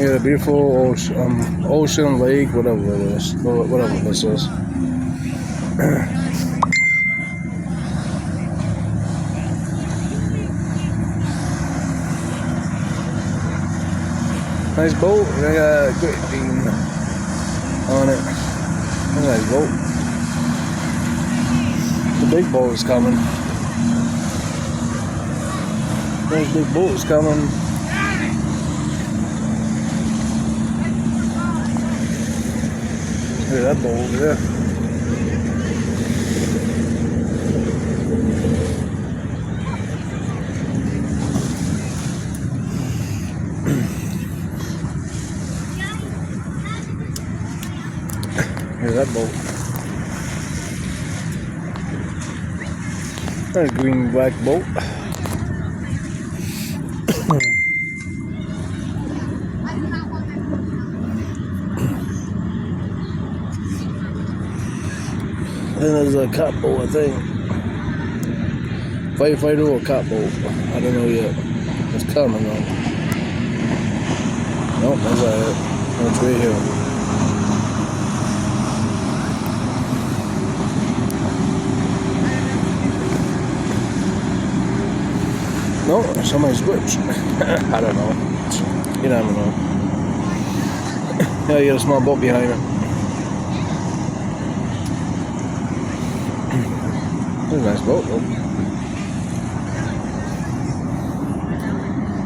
You got a beautiful ocean, lake, whatever it is, whatever this is. Nice boat. They got a great beam on it. Nice boat. The big boat is coming. There's big boats coming. Look at that boat over there. Look at that boat. That's a green black boat. Then there's a cop boat, I think. Firefighter or cop boat. I don't know yet. It's coming though. Nope, that's not it. That's right here. No, somebody's whips. I don't know. You never know. Yeah, you got a small boat behind it. It's a nice boat though.